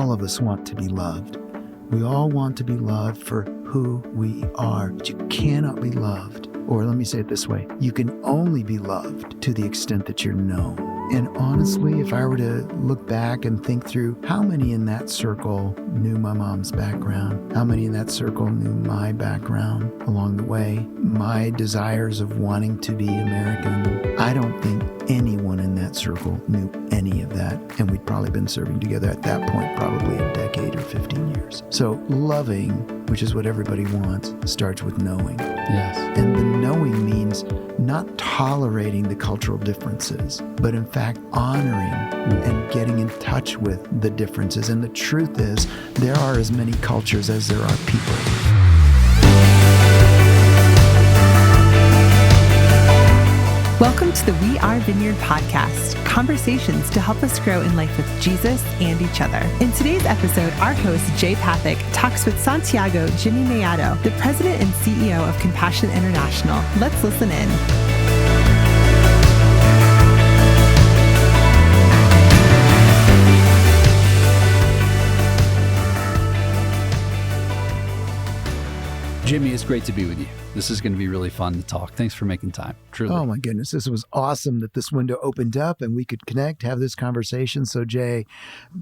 all of us want to be loved. We all want to be loved for who we are. But you cannot be loved, or let me say it this way, you can only be loved to the extent that you're known. And honestly, if I were to look back and think through how many in that circle knew my mom's background, how many in that circle knew my background along the way, my desires of wanting to be American, I don't think anyone in that circle knew any of that. And we'd probably been serving together at that point, probably a decade or 15 years. So loving, which is what everybody wants, starts with knowing. Yes. And the knowing means not tolerating the cultural differences, but in fact honoring and getting in touch with the differences. And the truth is, there are as many cultures as there are people. Welcome to the We Are Vineyard podcast, conversations to help us grow in life with Jesus and each other. In today's episode, our host, Jay Pathak, talks with Santiago Jimmy Mellado, the president and CEO of Compassion International. Let's listen in. Jimmy, it's great to be with you. This is going to be really fun to talk. Thanks for making time. Truly. Oh my goodness. This was awesome that this window opened up and we could connect, have this conversation. So Jay,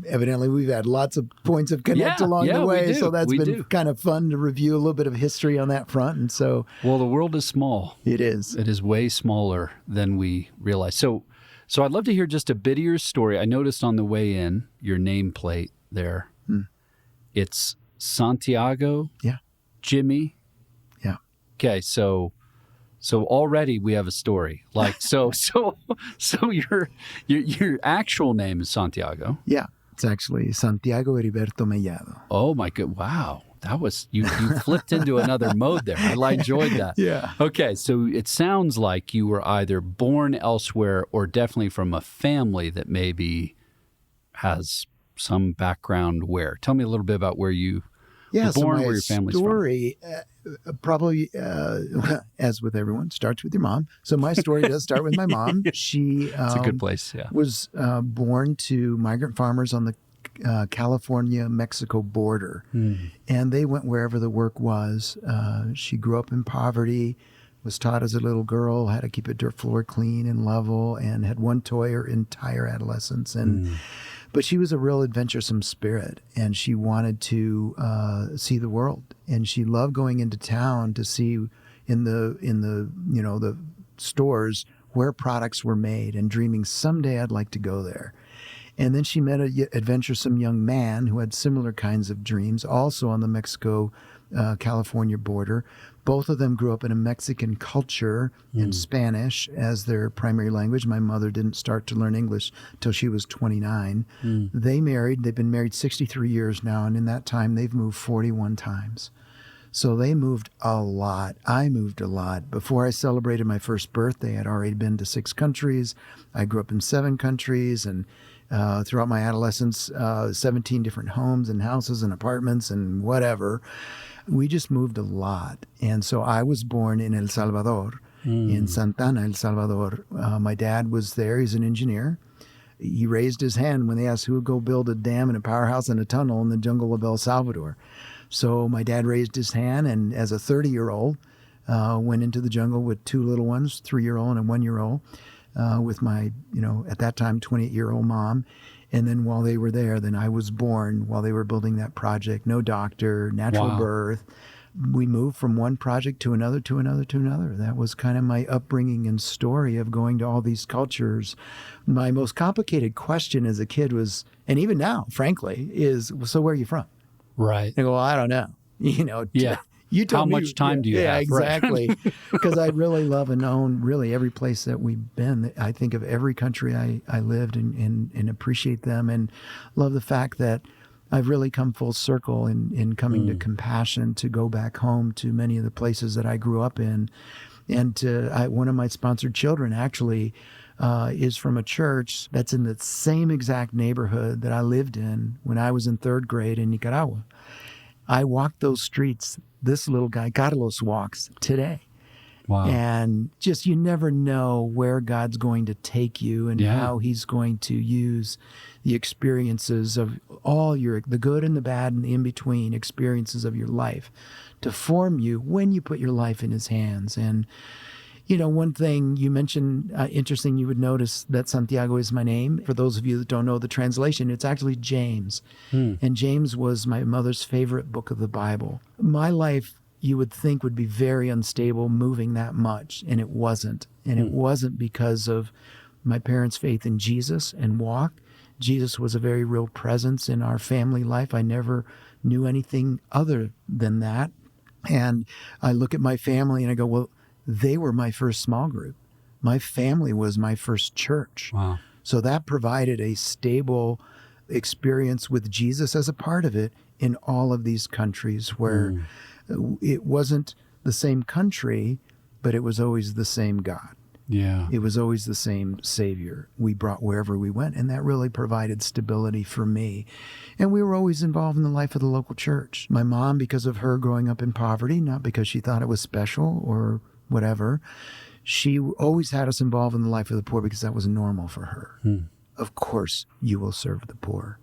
evidently we've had lots of points of connect along the way. So that's been kind of fun to review a little bit of history on that front. And so, well, the world is small. It is. It is way smaller than we realize. So I'd love to hear just a bit of your story. I noticed on the way in, your nameplate there. It's Santiago. Yeah. Jimmy. Yeah. Okay, so already we have a story. Like so your actual name is Santiago. Yeah, it's actually Santiago Heriberto Mellado. Oh my good! Wow, that was you flipped into another mode there. I enjoyed that. Yeah. Okay, so it sounds like you were either born elsewhere or definitely from a family that maybe has some background where. Tell me a little bit about where you. Yeah, born, so my where your family's story, probably, as with everyone, starts with your mom. So my story does start with my mom. She it's a good place, yeah. Was born to migrant farmers on the California-Mexico border. And they went wherever the work was. She grew up in poverty, was taught as a little girl how to keep a dirt floor clean and level, and had one toy her entire adolescence. And but she was a real adventuresome spirit, and she wanted to see the world. And she loved going into town to see in the the stores where products were made, and dreaming someday I'd like to go there. And then she met an adventuresome young man who had similar kinds of dreams, also on the Mexico-California border. Both of them grew up in a Mexican culture and Spanish as their primary language. My mother didn't start to learn English till she was 29. They married. They've been married 63 years now, and in that time, they've moved 41 times. So they moved a lot. I moved a lot. Before I celebrated my first birthday, I'd already been to 6 countries. I grew up in 7 countries, and throughout my adolescence, 17 different homes and houses and apartments and whatever. We just moved a lot. And so I was born in El Salvador, in Santana, El Salvador. My dad was there. He's an engineer. He raised his hand when they asked who would go build a dam and a powerhouse and a tunnel in the jungle of El Salvador. So my dad raised his hand, and as a 30-year-old, went into the jungle with 2 little ones, 3-year-old and a 1-year-old, with my, at that time, 28-year-old mom. And then while they were there, then I was born while they were building that project. No doctor, natural birth. We moved from one project to another, to another, to another. That was kind of my upbringing and story of going to all these cultures. My most complicated question as a kid was, and even now, frankly, is, so where are you from? Right. I go, well, I don't know. Yeah. You tell How me, much time do you have? Yeah, exactly. Because I really love and own really every place that we've been. I think of every country I lived and appreciate them, and love the fact that I've really come full circle in coming to Compassion, to go back home to many of the places that I grew up in. And one of my sponsored children actually is from a church that's in the same exact neighborhood that I lived in when I was in 3rd grade in Nicaragua. I walked those streets. This little guy, Carlos, walks today. Wow. And just, you never know where God's going to take you and how he's going to use the experiences of the good and the bad and the in-between experiences of your life to form you when you put your life in his hands. And, one thing you mentioned, interesting, you would notice that Santiago is my name. For those of you that don't know the translation, it's actually James. And James was my mother's favorite book of the Bible. My life, you would think, would be very unstable moving that much, and it wasn't. And it wasn't because of my parents' faith in Jesus and walk. Jesus was a very real presence in our family life. I never knew anything other than that. And I look at my family and I go, well, they were my first small group. My family was my first church. Wow. So that provided a stable experience with Jesus as a part of it in all of these countries where it wasn't the same country, but it was always the same God. Yeah. It was always the same Savior we brought wherever we went, and that really provided stability for me. And we were always involved in the life of the local church. My mom, because of her growing up in poverty, not because she thought it was special or whatever, she always had us involved in the life of the poor because that was normal for her. Of course, you will serve the poor.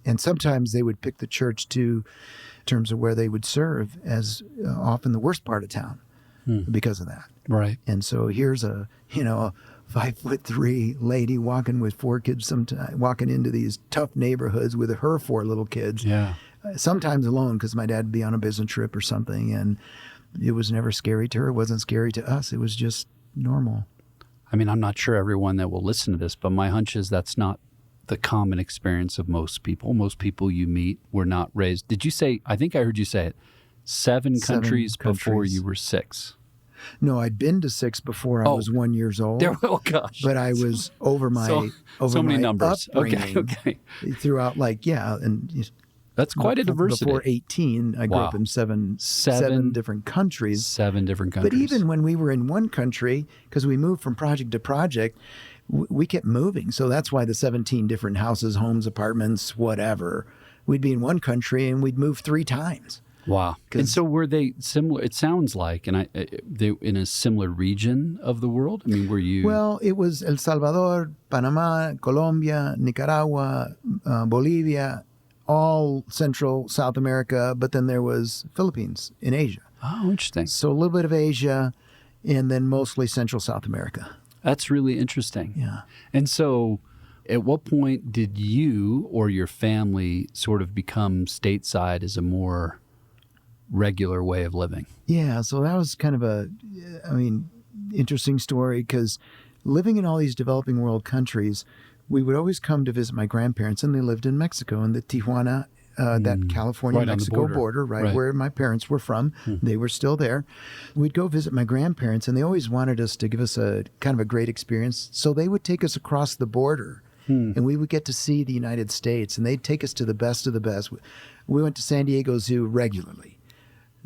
And sometimes they would pick the church in terms of where they would serve as often the worst part of town because of that. Right. And so here's a 5'3" lady walking with 4 kids, walking into these tough neighborhoods with her 4 little kids. Yeah. Sometimes alone because my dad would be on a business trip or something. And it was never scary to her. It wasn't scary to us. It was just normal. I mean, I'm not sure everyone that will listen to this, but my hunch is that's not the common experience of most people. Most people you meet were not raised. Did you say, I think I heard you say it, 7 countries before you were 6? No, I'd been to 6 before I was 1 year old. Oh gosh! But I was over my so many numbers. Upbringing Okay. Throughout, and that's quite a diversity. Before 18, I grew up in seven different countries. 7 different countries. But even when we were in one country, because we moved from project to project, we kept moving. So that's why the 17 different houses, homes, apartments, whatever. We'd be in one country and we'd move 3 times. Wow. And so were they similar? It sounds like, they in a similar region of the world? I mean, were you? Well, it was El Salvador, Panama, Colombia, Nicaragua, Bolivia, all Central South America, but then there was Philippines in Asia. Oh, interesting. So a little bit of Asia and then mostly Central South America. That's really interesting. Yeah. And so at what point did you or your family sort of become stateside as a more regular way of living? Yeah, so that was kind of interesting story because living in all these developing world countries, we would always come to visit my grandparents, and they lived in Mexico, in the Tijuana, that California-Mexico border, right where my parents were from. They were still there. We'd go visit my grandparents, and they always wanted us to give us a kind of a great experience. So they would take us across the border, and we would get to see the United States, and they'd take us to the best of the best. We went to San Diego Zoo regularly.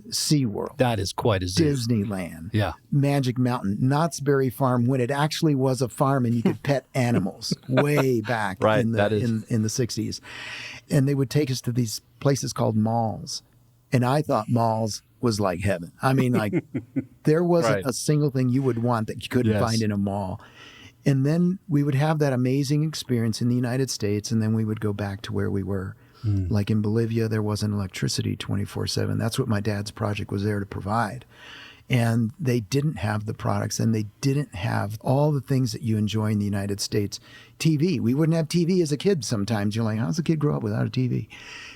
SeaWorld. That is quite a zoo. Disneyland. Yeah. Magic Mountain. Knott's Berry Farm, when it actually was a farm and you could pet animals way back in the 60s. And they would take us to these places called malls. And I thought malls was like heaven. I mean, like there wasn't a single thing you would want that you couldn't find in a mall. And then we would have that amazing experience in the United States, and then we would go back to where we were. Like in Bolivia, there wasn't electricity 24/7. That's what my dad's project was there to provide. And they didn't have the products, and they didn't have all the things that you enjoy in the United States. TV. We wouldn't have TV as a kid sometimes. You're like, how's a kid grow up without a TV?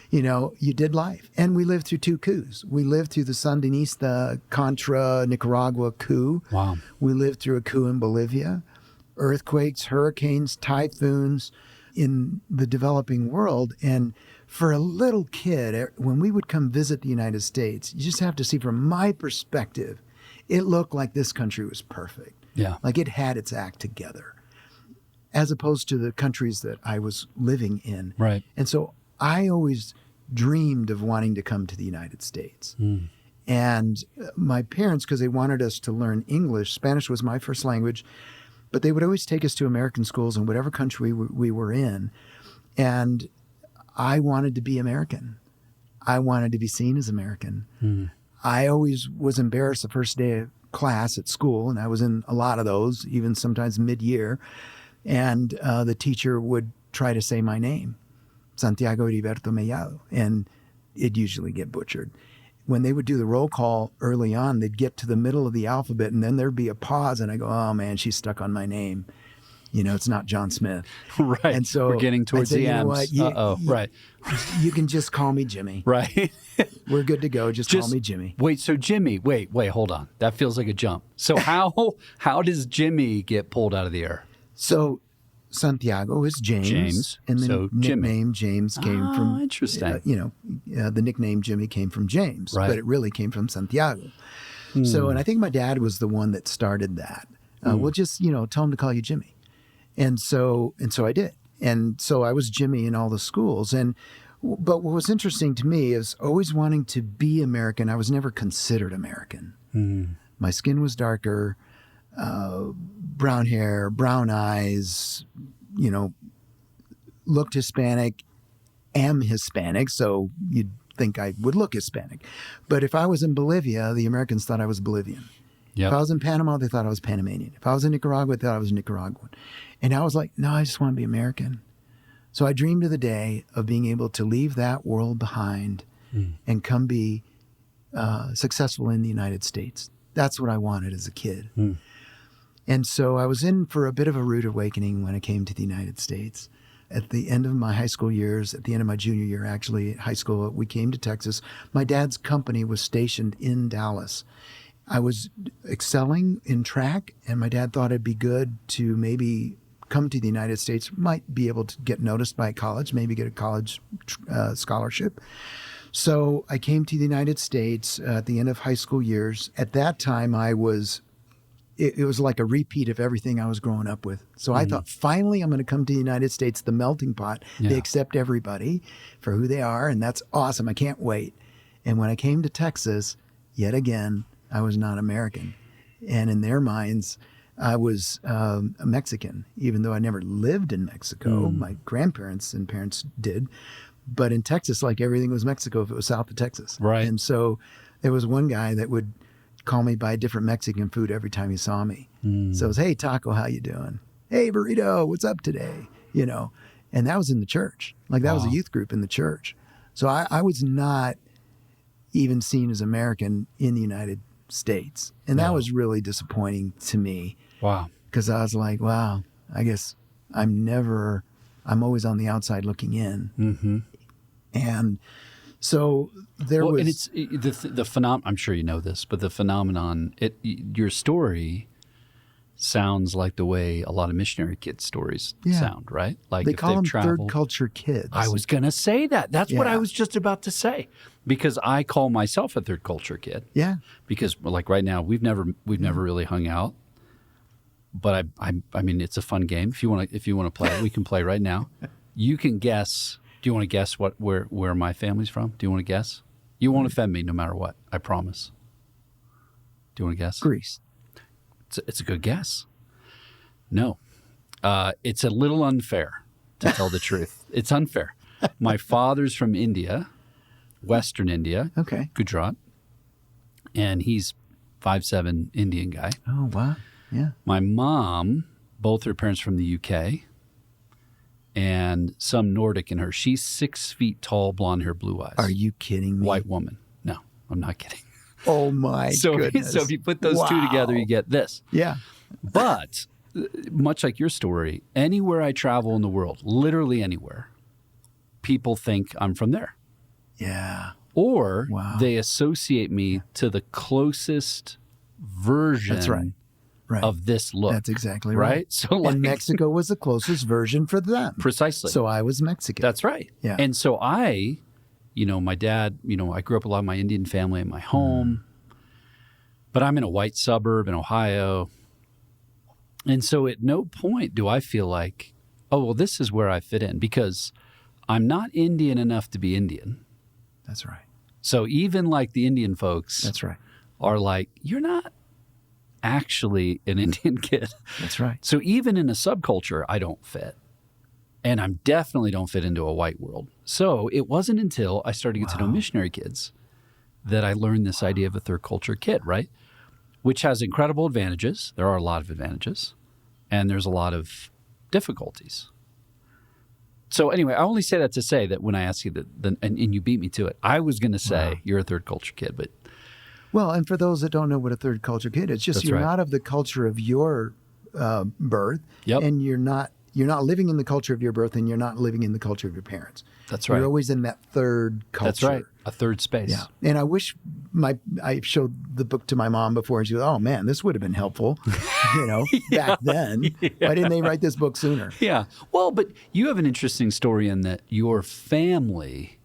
You did life. And we lived through 2 coups. We lived through the Sandinista Contra Nicaragua coup. Wow. We lived through a coup in Bolivia. Earthquakes, hurricanes, typhoons in the developing world. And for a little kid, when we would come visit the United States, you just have to see from my perspective, it looked like this country was perfect. Yeah. Like it had its act together, as opposed to the countries that I was living in. Right. And so I always dreamed of wanting to come to the United States. And my parents, because they wanted us to learn English, Spanish was my first language, but they would always take us to American schools in whatever country we were in. And I wanted to be American. I wanted to be seen as American. I always was embarrassed the first day of class at school, and I was in a lot of those, even sometimes mid-year. And the teacher would try to say my name, Santiago Heriberto Mellado, and it'd usually get butchered. When they would do the roll call early on, they'd get to the middle of the alphabet, and then there'd be a pause, and I go, oh, man, she's stuck on my name. It's not John Smith. Right. And so we're getting towards the end. Right. You can just call me Jimmy. Right. We're good to go. Just call me Jimmy. Wait, so Jimmy, wait, hold on. That feels like a jump. So how does Jimmy get pulled out of the air? So Santiago is James. And the nickname James came from... Interesting. The nickname Jimmy came from James, right. but it really came from Santiago. So, and I think my dad was the one that started that. We'll just, tell him to call you Jimmy. And so I did. And so I was Jimmy in all the schools. But what was interesting to me is always wanting to be American. I was never considered American. My skin was darker, brown hair, brown eyes, looked Hispanic, am Hispanic. So you'd think I would look Hispanic. But if I was in Bolivia, the Americans thought I was Bolivian. Yep. If I was in Panama, they thought I was Panamanian. If I was in Nicaragua, they thought I was Nicaraguan. And I was like, no, I just want to be American. So I dreamed of the day of being able to leave that world behind and come be successful in the United States. That's what I wanted as a kid. And so I was in for a bit of a rude awakening when I came to the United States. At the end of my high school years, at the end of my junior year, actually, at high school, we came to Texas. My dad's company was stationed in Dallas. I was excelling in track, and my dad thought it'd be good to maybe come to the United States, might be able to get noticed by college, maybe get a college scholarship. So I came to the United States at the end of high school years. At that time, it was like a repeat of everything I was growing up with. So I thought, finally, I'm going to come to the United States, the melting pot. Yeah. They accept everybody for who they are, and that's awesome. I can't wait. And when I came to Texas, yet again, I was not American. And in their minds, I was a Mexican, even though I never lived in Mexico. My grandparents and parents did. But in Texas, like everything was Mexico if it was south of Texas. Right. And so there was one guy that would call me by a different Mexican food every time he saw me. So it was, hey, taco, how you doing? Hey, burrito, what's up today? And that was in the church. Like that was a youth group in the church. So I was not even seen as American in the United States. And that was really disappointing to me. Wow. Because I was like, wow, I guess I'm always on the outside looking in. And so there was... And it's the phenomenon, I'm sure you know this, but the phenomenon, your story sounds like the way a lot of missionary kids' stories sound, right? Like they if call they've them traveled, third culture kids. I was going to say that. That's what I was just about to say. Because I call myself a third culture kid. Yeah. Because like right now, we've never really hung out. But I mean, it's a fun game. If you want to play it, we can play right now. You can guess. Do you want to guess where my family's from? Do you want to guess? You won't offend me no matter what. I promise. Do you want to guess? Greece. It's a good guess. No. It's a little unfair, to tell the truth. It's unfair. My father's from India, Western India. Okay. Gujarat. And he's 5'7" Indian guy. Oh, wow. Yeah. My mom, both her parents from the UK, and some Nordic in her. She's 6 feet tall, blonde hair, blue eyes. Are you kidding me? White woman. No, I'm not kidding. Oh, my goodness. So if you put those two together, you get this. Yeah. But much like your story, anywhere I travel in the world, literally anywhere, people think I'm from there. Yeah. Or they associate me to the closest version of this look. That's exactly right. So and Mexico was the closest version for them. Precisely. So I was Mexican. That's right. Yeah. And so my dad, I grew up a lot of my Indian family in my home, but I'm in a white suburb in Ohio. And so at no point do I feel like, oh, well, this is where I fit in, because I'm not Indian enough to be Indian. That's right. So even like the Indian folks are like, you're not actually an Indian kid. That's right. So even in a subculture, I don't fit. And I definitely don't fit into a white world. So it wasn't until I started to get to know missionary kids that I learned this idea of a third culture kid, right? Which has incredible advantages. There are a lot of advantages. And there's a lot of difficulties. So anyway, I only say that to say that when I asked you and you beat me to it, I was going to say you're a third culture kid, but Well, and for those that don't know what a third culture kid is, just That's you're right. not of the culture of your birth, Yep. and you're not living in the culture of your birth, and you're not living in the culture of your parents. that's right. You're always in that third culture. That's right. A third space. Yeah. And I wish I showed the book to my mom before, and she goes, "Oh man, this would have been helpful, back then. Why didn't they write this book sooner?" Yeah. Well, but you have an interesting story in that your family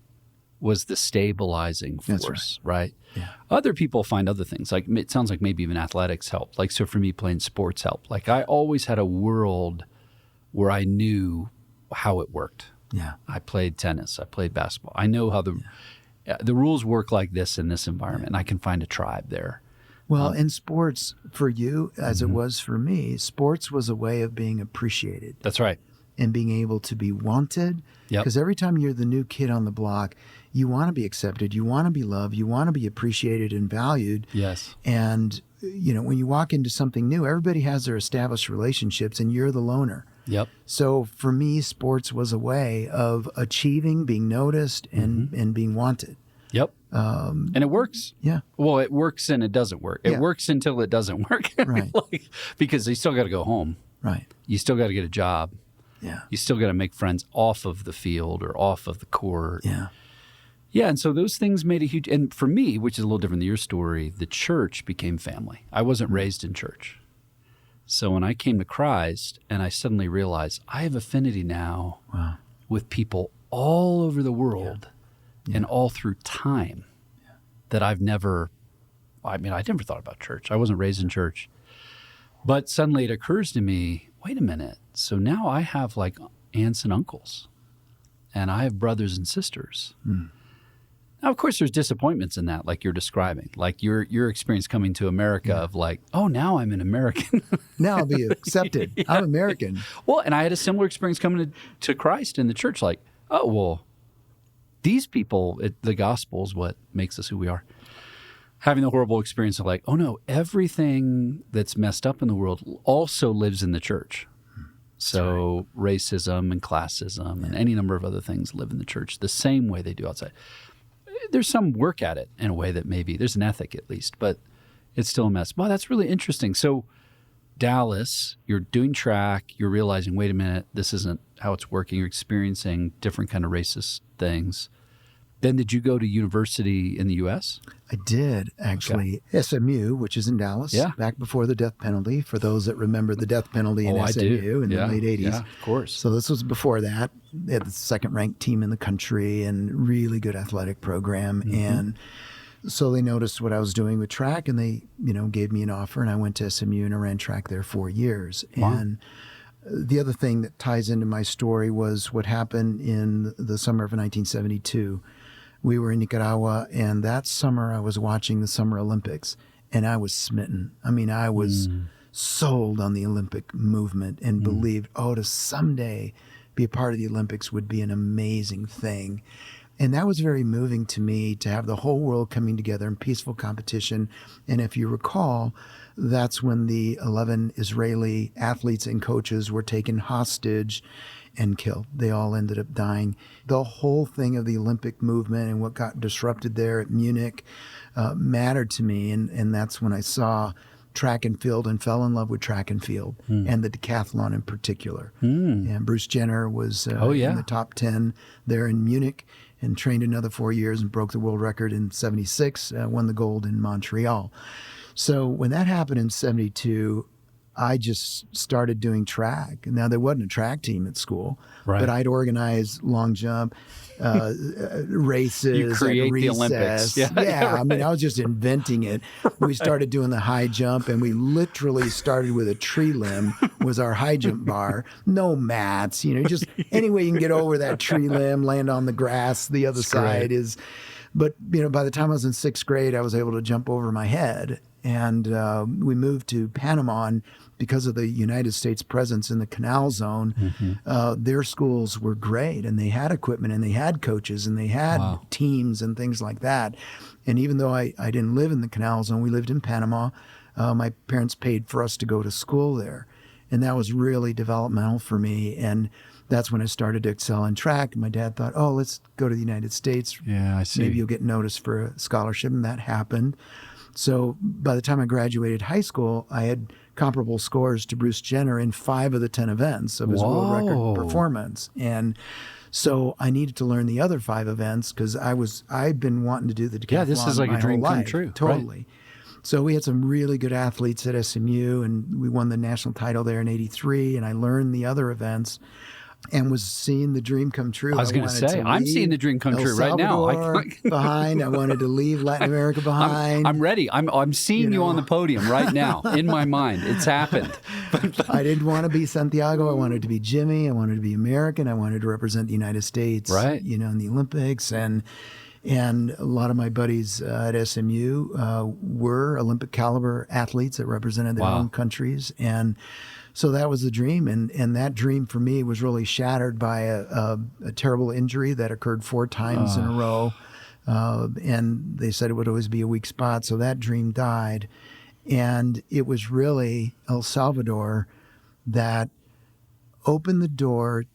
was the stabilizing That's force, right? Yeah. Other people find other things. Like it sounds like maybe even athletics helped. Like so for me, playing sports helped. Like I always had a world where I knew how it worked. Yeah. I played tennis. I played basketball. I know how the rules work like this in this environment, and I can find a tribe there. Well, in sports, for you, as it was for me, sports was a way of being appreciated That's right. and being able to be wanted. Yep. Because every time you're the new kid on the block, you want to be accepted, you want to be loved, you want to be appreciated and valued. Yes. And, when you walk into something new, everybody has their established relationships, and you're the loner. Yep. So for me, sports was a way of achieving, being noticed, and being wanted. Yep. And it works. Yeah. Well, it works and it doesn't work. It Yeah. works until it doesn't work. Right. Because you still got to go home. Right. You still got to get a job. Yeah. You still got to make friends off of the field or off of the court. Yeah. Yeah, and so those things made a huge, and for me, which is a little different than your story, the church became family. I wasn't raised in church. So when I came to Christ and I suddenly realized I have affinity now Wow. with people all over the world and all through time that I never thought about church. I wasn't raised in church. But suddenly it occurs to me, wait a minute. So now I have like aunts and uncles and I have brothers and sisters. Now, of course, there's disappointments in that, like you're describing, like your experience coming to America of like, oh, now I'm an American. Now I'll be accepted. I'm American. Well, and I had a similar experience coming to Christ in the church, like, oh, well, these people, the gospel is what makes us who we are. Having the horrible experience of like, oh no, everything that's messed up in the world also lives in the church. So racism and classism and any number of other things live in the church the same way they do outside. There's some work at it in a way that maybe there's an ethic at least, but it's still a mess. Wow, that's really interesting. So Dallas, you're doing track, you're realizing, wait a minute, this isn't how it's working. You're experiencing different kind of racist things. Then did you go to university in the U.S.? I did, actually. SMU, which is in Dallas, back before the death penalty, for those that remember the death penalty in SMU in the late 80s. Yeah, of course. So this was before that. They had the second-ranked team in the country and really good athletic program. And so they noticed what I was doing with track, and they, gave me an offer, and I went to SMU and I ran track there 4 years. Wow. And the other thing that ties into my story was what happened in the summer of 1972. We were in Nicaragua, and that summer I was watching the Summer Olympics, and I was smitten. I mean, I was sold on the Olympic movement and believed, to someday be a part of the Olympics would be an amazing thing. And that was very moving to me, to have the whole world coming together in peaceful competition. And if you recall, that's when the 11 Israeli athletes and coaches were taken hostage and killed. They all ended up dying. The whole thing of the Olympic movement and what got disrupted there at Munich mattered to me. And that's when I saw track and field and fell in love with track and field and the decathlon in particular. And Bruce Jenner was in the top 10 there in Munich and trained another 4 years and broke the world record in 76, won the gold in Montreal. So when that happened in 72, I just started doing track. Now, there wasn't a track team at school, but I'd organize long jump races. You create at the recess. Olympics. Yeah, right. I mean, I was just inventing it. We started doing the high jump, and we literally started with a tree limb was our high jump bar. No mats, just any way you can get over that tree limb, land on the grass. The other side is... But, by the time I was in sixth grade, I was able to jump over my head. And we moved to Panama, and because of the United States presence in the Canal Zone, their schools were great, and they had equipment, and they had coaches, and they had teams and things like that. And even though I didn't live in the Canal Zone, we lived in Panama, my parents paid for us to go to school there. And that was really developmental for me. And that's when I started to excel in track. And my dad thought, oh, let's go to the United States. Yeah, I see. Maybe you'll get noticed for a scholarship. And that happened. So by the time I graduated high school, I had comparable scores to Bruce Jenner in 5 of the 10 events of his world record performance. And so I needed to learn the other 5 events because I'd been wanting to do the decathlon. Yeah, this is like a dream come true. Totally. Right. So we had some really good athletes at SMU, and we won the national title there in '83. And I learned the other events and was seeing the dream come true. I was going to say, I'm seeing the dream come true right now. Behind, I wanted to leave Latin America behind. I'm ready. I'm seeing you on the podium right now in my mind. It's happened. I didn't want to be Santiago. I wanted to be Jimmy. I wanted to be American. I wanted to represent the United States, right? In the Olympics. And a lot of my buddies at SMU were Olympic caliber athletes that represented their own countries. And so that was the dream. And that dream for me was really shattered by a terrible injury that occurred 4 times in a row. And they said it would always be a weak spot. So that dream died. And it was really El Salvador that opened the door,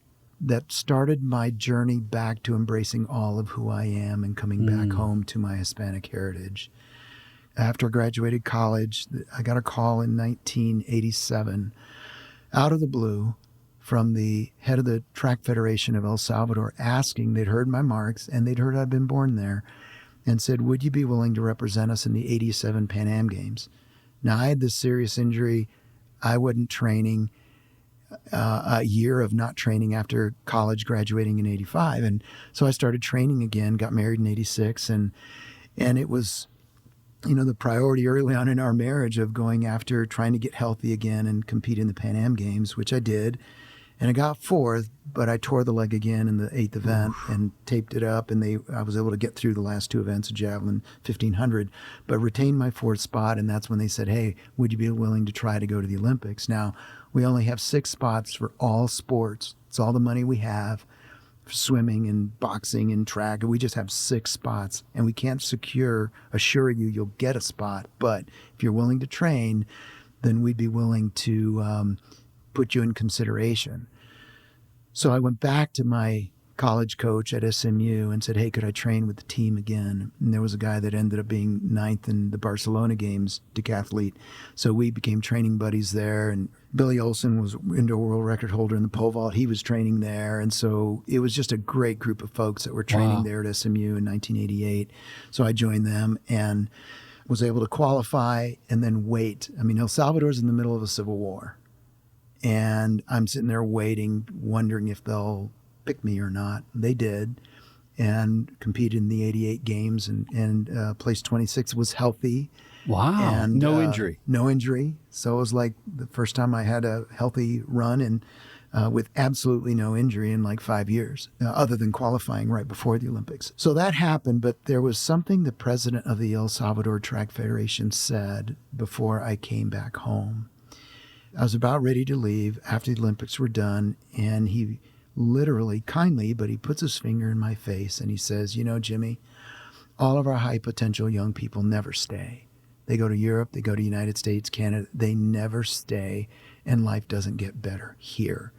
that started my journey back to embracing all of who I am and coming back home to my Hispanic heritage. After I graduated college, I got a call in 1987 out of the blue from the head of the Track Federation of El Salvador asking, they'd heard my marks and they'd heard I'd been born there, and said, would you be willing to represent us in the 87 Pan Am Games? Now, I had this serious injury. I wasn't training. A year of not training after college, graduating in 85. And so I started training again, got married in 86. And it was, the priority early on in our marriage of going after trying to get healthy again and compete in the Pan Am Games, which I did. And I got 4th, but I tore the leg again in the 8th event and taped it up. And I was able to get through the last 2 events of javelin 1500, but retained my 4th spot. And that's when they said, hey, would you be willing to try to go to the Olympics? Now, we only have 6 spots for all sports. It's all the money we have for swimming and boxing and track. We just have 6 spots, and we can't assure you you'll get a spot. But if you're willing to train, then we'd be willing to put you in consideration. So I went back to my college coach at SMU and said, hey, could I train with the team again? And there was a guy that ended up being 9th in the Barcelona Games, decathlete. So we became training buddies there. And Billy Olson was indoor world record holder in the pole vault. He was training there. And so it was just a great group of folks that were training there at SMU in 1988. So I joined them and was able to qualify and then wait. I mean, El Salvador's in the middle of a civil war. And I'm sitting there waiting, wondering if they'll pick me or not. They did, and competed in the 88 games and placed 26. Was healthy. Wow. And no injury. No injury. So it was like the first time I had a healthy run and with absolutely no injury in like 5 years, other than qualifying right before the Olympics. So that happened, but there was something the president of the El Salvador Track Federation said before I came back home. I was about ready to leave after the Olympics were done, and he literally, kindly, but he puts his finger in my face and he says, Jimmy, all of our high potential young people never stay. They go to Europe, they go to United States, Canada, they never stay, and life doesn't get better here.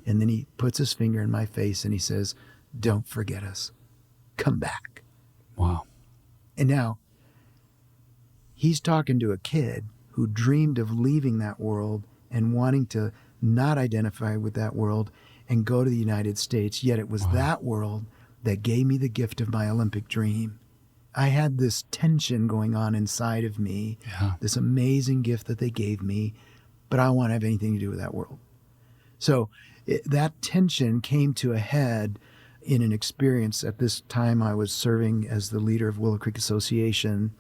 And then he puts his finger in my face and he says, don't forget us. Come back. Wow. And now he's talking to a kid who dreamed of leaving that world and wanting to not identify with that world and go to the United States, yet it was that world that gave me the gift of my Olympic dream. I had this tension going on inside of me, this amazing gift that they gave me, but I don't want to have anything to do with that world. So that tension came to a head in an experience. At this time, I was serving as the leader of Willow Creek Association,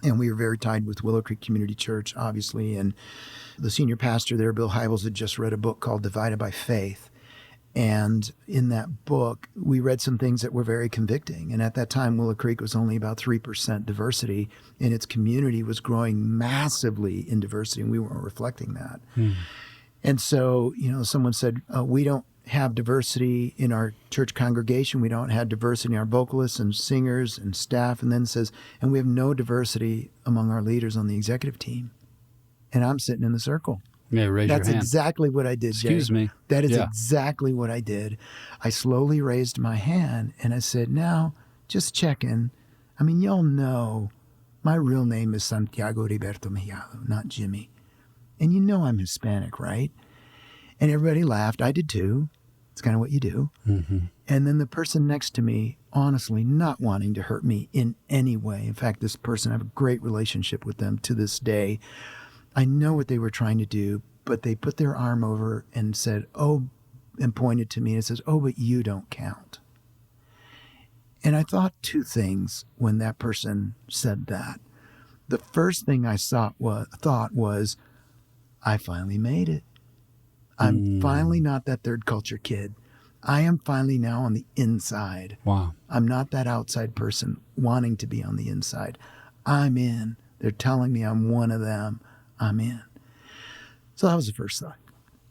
and we were very tied with Willow Creek Community Church, obviously, and the senior pastor there, Bill Hybels, had just read a book called Divided by Faith. And in that book, we read some things that were very convicting. And at that time, Willow Creek was only about 3% diversity, and its community was growing massively in diversity, and we weren't reflecting that. And so, someone said, we don't have diversity in our church congregation. We don't have diversity in our vocalists and singers and staff. And then says, and we have no diversity among our leaders on the executive team. And I'm sitting in the circle. Yeah, raise That's your hand. exactly what I did, Jay. Excuse me. That is Yeah. exactly what I did. I slowly raised my hand and I said, now, just checking. I mean, y'all know my real name is Santiago Roberto Mellado, not Jimmy. And you know I'm Hispanic, right? And everybody laughed. I did too. It's kind of what you do. Mm-hmm. And then the person next to me, honestly, not wanting to hurt me in any way. In fact, this person, I have a great relationship with them to this day. I know what they were trying to do, but they put their arm over and said, oh, and pointed to me and says, oh, but you don't count. And I thought two things when that person said that. The first thing I thought was, I finally made it. I'm finally not that third culture kid. I am finally now on the inside. Wow. I'm not that outside person wanting to be on the inside. I'm in. They're telling me I'm one of them. I'm in. So that was the first thought.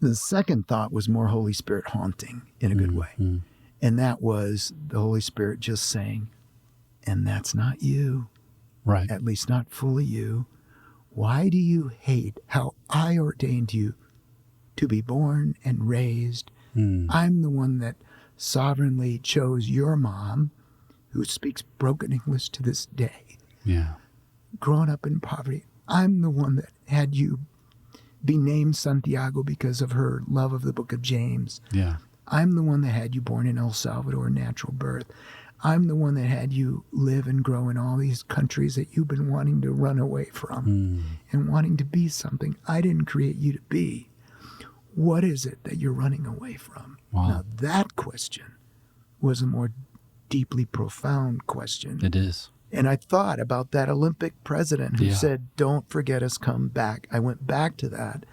The second thought was more Holy Spirit haunting in a good way. And that was the Holy Spirit just saying, and that's not you. Right. At least not fully you. Why do you hate how I ordained you to be born and raised? I'm the one that sovereignly chose your mom, who speaks broken English to this day, Yeah. growing up in poverty. I'm the one that had you be named Santiago because of her love of the book of James. Yeah. I'm the one that had you born in El Salvador, natural birth. I'm the one that had you live and grow in all these countries that you've been wanting to run away from and wanting to be something I didn't create you to be. What is it that you're running away from? Wow. Now, that question was a more deeply profound question. It is. And I thought about that Olympic president who said, don't forget us, come back. I went back to that.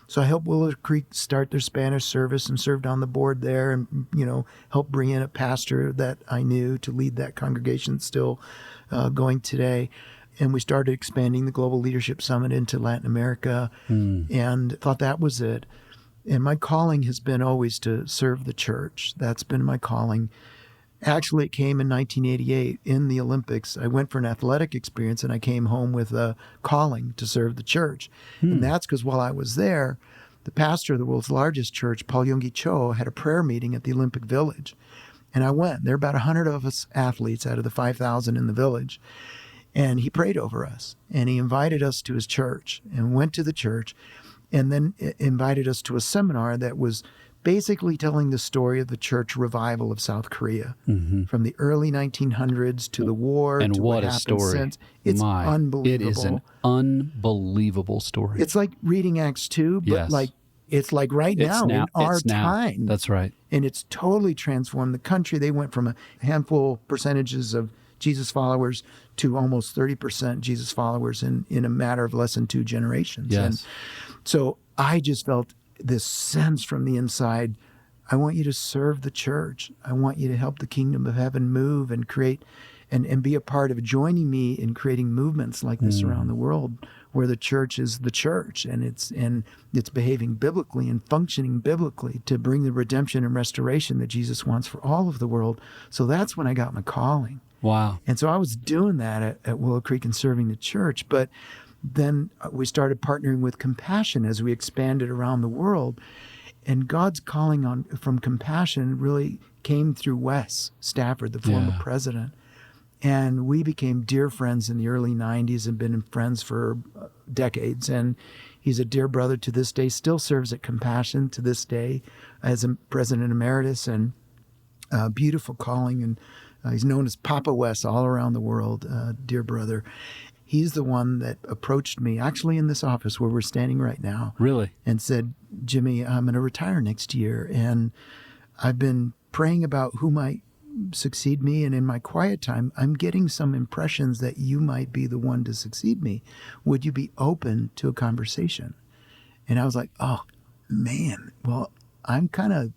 So I helped Willow Creek start their Spanish service and served on the board there and, helped bring in a pastor that I knew to lead that congregation still going today. And we started expanding the Global Leadership Summit into Latin America and thought that was it. And my calling has been always to serve the church. That's been my calling. Actually, it came in 1988 in the Olympics. I went for an athletic experience and I came home with a calling to serve the church. And that's because while I was there, the pastor of the world's largest church, Paul Yonggi Cho, had a prayer meeting at the Olympic Village. And I went. There were about 100 of us athletes out of the 5,000 in the village. And he prayed over us. And he invited us to his church and went to the church and then invited us to a seminar that was basically telling the story of the church revival of South Korea from the early 1900s to the war And to what a happened story. since. It's unbelievable. It is an unbelievable story. It's like reading Acts 2, but it's like right now in our time. That's right. And it's totally transformed the country. They went from a handful percentages of Jesus followers to almost 30% Jesus followers in a matter of less than 2 generations. Yes. And so I just felt this sense from the inside, I want you to serve the church. I want you to help the kingdom of heaven move and create and be a part of joining me in creating movements like this around the world where the church is the church and it's behaving biblically and functioning biblically to bring the redemption and restoration that Jesus wants for all of the world. So that's when I got my calling. Wow. And so I was doing that at Willow Creek and serving the church. But then we started partnering with Compassion as we expanded around the world. And God's calling from Compassion really came through Wes Stafford, the former president. And we became dear friends in the early 90s and been friends for decades. And he's a dear brother to this day, still serves at Compassion to this day as a president emeritus, and beautiful calling. And he's known as Papa Wes all around the world, dear brother. He's the one that approached me, actually in this office where we're standing right now. Really? And said, Jimmy, I'm going to retire next year. And I've been praying about who might succeed me. And in my quiet time, I'm getting some impressions that you might be the one to succeed me. Would you be open to a conversation? And I was like, oh, man, well, I'm kind of,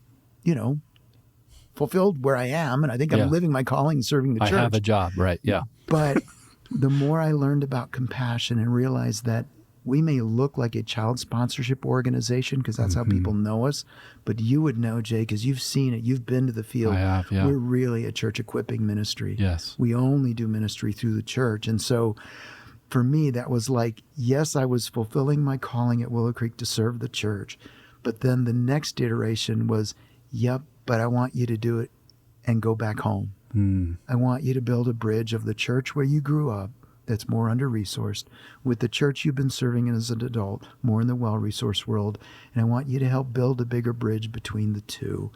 fulfilled where I am. And I think I'm living my calling and serving the church. I have a job, right? Yeah. But the more I learned about Compassion and realized that we may look like a child sponsorship organization because that's how people know us, but you would know, Jay, because you've seen it. You've been to the field. I have, yeah. We're really a church equipping ministry. Yes. We only do ministry through the church. And so for me, that was like, yes, I was fulfilling my calling at Willow Creek to serve the church. But then the next iteration was, yep, but I want you to do it and go back home. I want you to build a bridge of the church where you grew up that's more under-resourced with the church you've been serving in as an adult, more in the well-resourced world. And I want you to help build a bigger bridge between the two.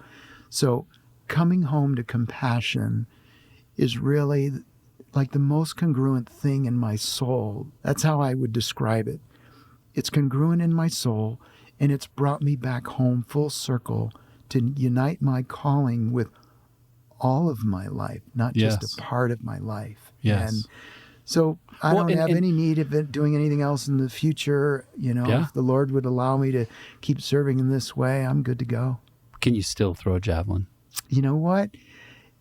So coming home to compassion is really like the most congruent thing in my soul. That's how I would describe it. It's congruent in my soul, and it's brought me back home full circle to unite my calling with all of my life, not just a part of my life. Yes. And so I don't have any need of it doing anything else in the future. If the Lord would allow me to keep serving in this way, I'm good to go. Can you still throw a javelin? You know what?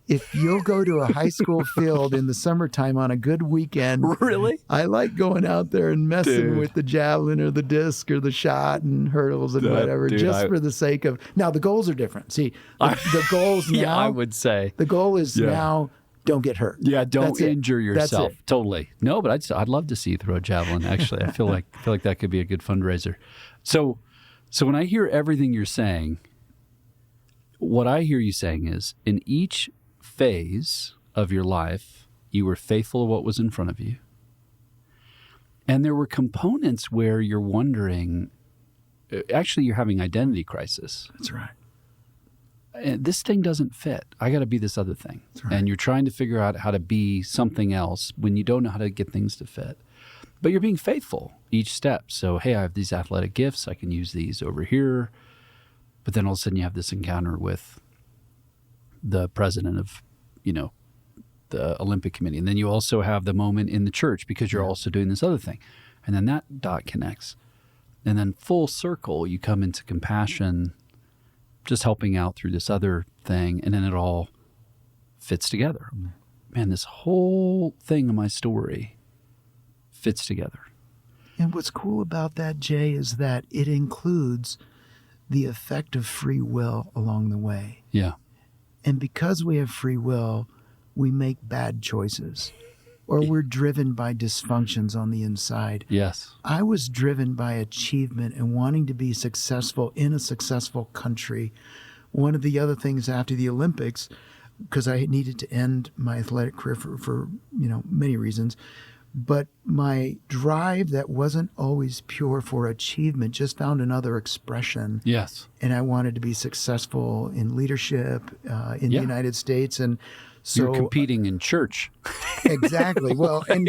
If you'll go to a high school field in the summertime on a good weekend, Really? I like going out there and messing with the javelin or the disc or the shot and hurdles and whatever, for the sake of. Now the goals are different. See, the goals now. Yeah, I would say the goal is now. Don't get hurt. Yeah, don't injure yourself. That's it. Totally. No, but I'd love to see you throw a javelin. Actually, I feel like that could be a good fundraiser. So when I hear everything you're saying, what I hear you saying is, in each phase of your life, you were faithful to what was in front of you, and there were components where you're wondering. Actually, you're having identity crisis. That's right. And this thing doesn't fit. I got to be this other thing. Right. And you're trying to figure out how to be something else when you don't know how to get things to fit. But you're being faithful each step. So, hey, I have these athletic gifts. I can use these over here. But then all of a sudden you have this encounter with the president of, the Olympic Committee. And then you also have the moment in the church because you're also doing this other thing. And then that dot connects. And then full circle, you come into compassion, just helping out through this other thing, and then it all fits together. Man, this whole thing in my story fits together. And what's cool about that, Jay, is that it includes the effect of free will along the way. Yeah. And because we have free will, we make bad choices. Or we're driven by dysfunctions on the inside. Yes. I was driven by achievement and wanting to be successful in a successful country. One of the other things after the Olympics, because I needed to end my athletic career for many reasons, but my drive that wasn't always pure for achievement just found another expression. Yes. And I wanted to be successful in leadership in the United States. And so you're competing in church. Exactly. Well, and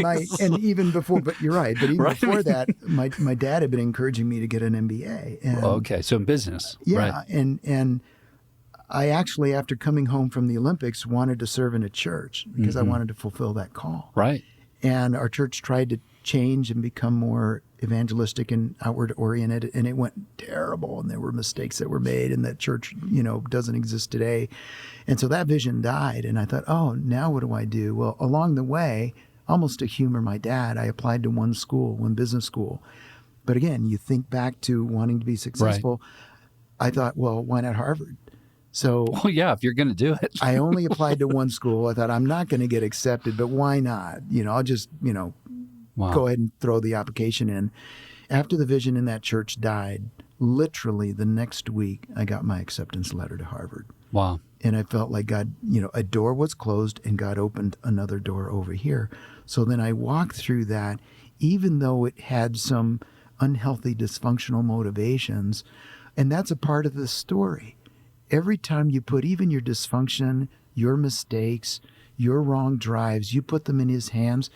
even before, but you're right. But even before that, my dad had been encouraging me to get an MBA. And, okay, so in business. Yeah, right. and I actually, after coming home from the Olympics, wanted to serve in a church because I wanted to fulfill that call. Right. And our church tried to change and become more evangelistic and outward oriented, and it went terrible. And there were mistakes that were made, and that church, doesn't exist today. And so that vision died. And I thought, oh, now what do I do? Well, along the way, almost to humor my dad, I applied to one business school. But again, you think back to wanting to be successful. Right. I thought, well, why not Harvard? So, well, yeah, if you're going to do it. I only applied to one school. I thought, I'm not going to get accepted, but why not? I'll just, go ahead and throw the application in. After the vision in that church died, literally the next week, I got my acceptance letter to Harvard. Wow. And I felt like God, a door was closed and God opened another door over here. So then I walked through that, even though it had some unhealthy, dysfunctional motivations. And that's a part of the story. Every time you put even your dysfunction, your mistakes, your wrong drives, you put them in his hands,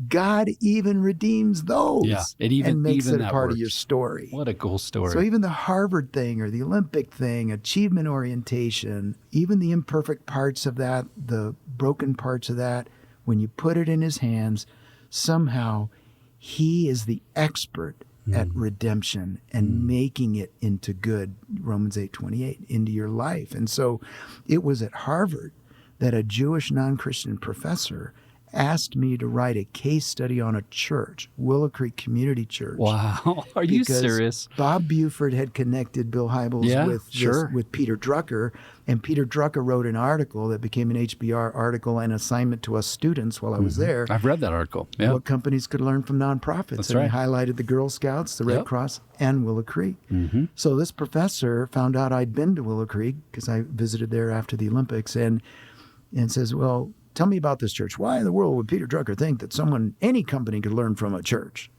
God even redeems those and makes it a part of your story. What a cool story. So even the Harvard thing or the Olympic thing, achievement orientation, even the imperfect parts of that, the broken parts of that, when you put it in his hands, somehow he is the expert at redemption and making it into good, Romans 8:28, into your life. And so it was at Harvard that a Jewish non-Christian professor asked me to write a case study on a church, Willow Creek Community Church. Wow. Are you because serious? Bob Buford had connected Bill Hybels with Peter Drucker, and Peter Drucker wrote an article that became an HBR article and assignment to us students while I was there. I've read that article. Yeah. What companies could learn from nonprofits. That's and right. he highlighted the Girl Scouts, the Red Cross, and Willow Creek. So this professor found out I'd been to Willow Creek because I visited there after the Olympics and says, well, tell me about this church. Why in the world would Peter Drucker think that any company could learn from a church?